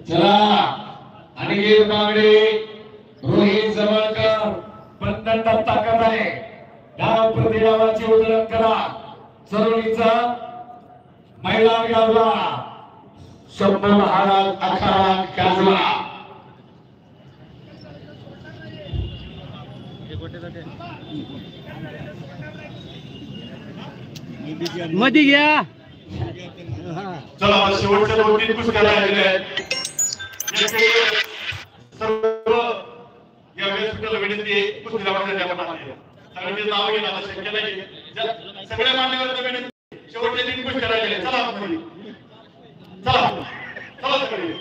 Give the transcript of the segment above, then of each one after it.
चला अनिकेत बागडे, रोहित जवळकर, बंधन ताकद आहे. गाव प्रतिगावाची उधळण करा. चरोलीचा मैदान गाजवा. शंभू महाराज अखाडा गाजवा. मध्ये घ्या. चला शेवटच्या 2-3 कुस्त्या राहिलेल्या आहेत. सर्व या व्यासपीठाला विनंती आहे कुस्ती लावण्यासाठी आपण आले. सगळ्यांचे नाव घेणं आवश्यक नाही. सगळ्या मान्यवरांना विनंती, शेवटच्या 3 कुस्त्या राहिलेल्या आहेत. चला आपण चला चला सगळे.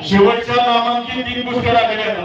शेवटच्या नामांकित 3 कुस्त्या राहिलेल्या आहेत.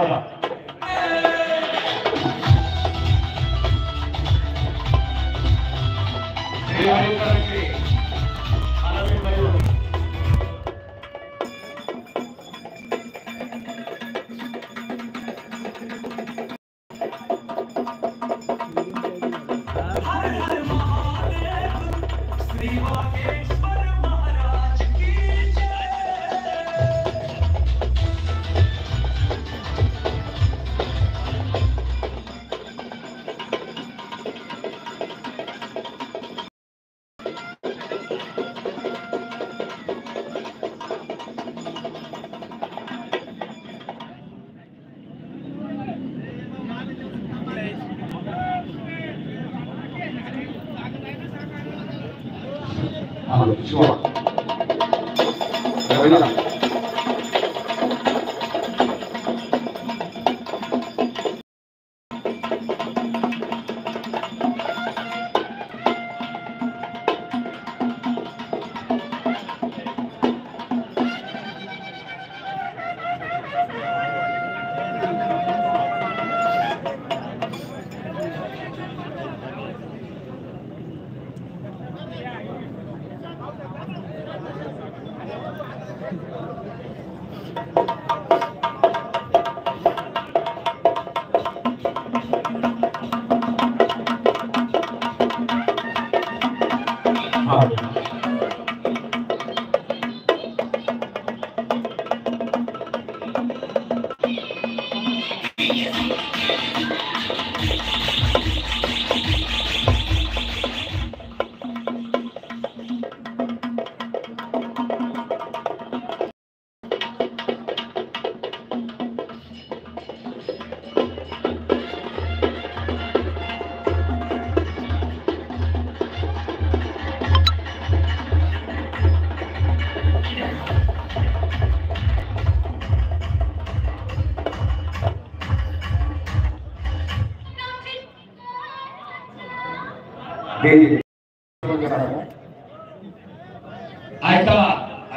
ऐका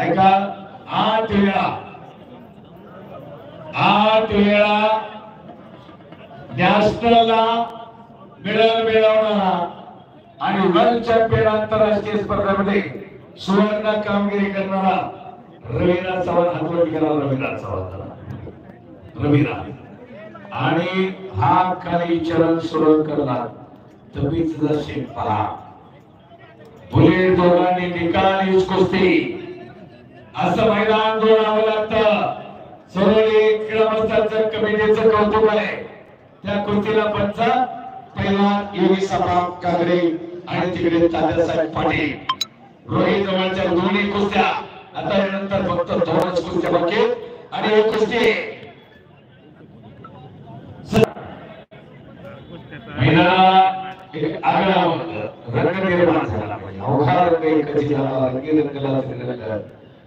ऐका 8 वेळा नॅशनलला मेडल मिळवणारा आणि वर्ल्ड चॅम्पियन आंतरराष्ट्रीय स्पर्धेमध्ये सुवर्ण कामगिरी करणारा रवींद्र चव्हाण हातवड केला. रवींद्र चव्हाण रवींद्र आणि हा काही चरण सुरू करणार तमीच दर्शन पहा. बुलेट दोघांनी निकाल कुस्ती असं मैदान जोडावं लागतं. सरोली क्रीडा मंडळाचं कमिटीचं कौतुक आहे. त्या कुस्तीला पंच पहिला योगी सभा कागडे आणि तिकडे तात्यासाहेब पाटील. रोहित जवळच्या दोन्ही कुस्त्या आता नंतर फक्त 2च कुस्त्या बाकी आणि एक कुस्ती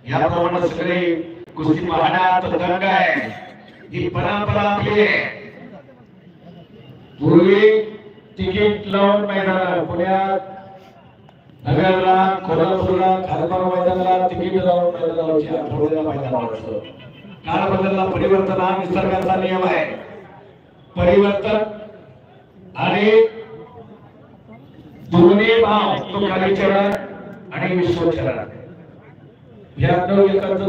याप्रमाणे सगळे कुस्ती पाहण्यात दंग आहे. ही परंपरा आपली आहे. पूर्वी तिकीट लावून मैदान पुण्यात नगरला कोल्हापूरला खारबाग मैदानाला तिकीट लावून मैदानावर काळ बदलला. परिवर्तन हा निसर्गाचा नियम आहे. परिवर्तन आणि दोन्ही भाव तो कालीचरण आणि विश्वचरण या एकत्र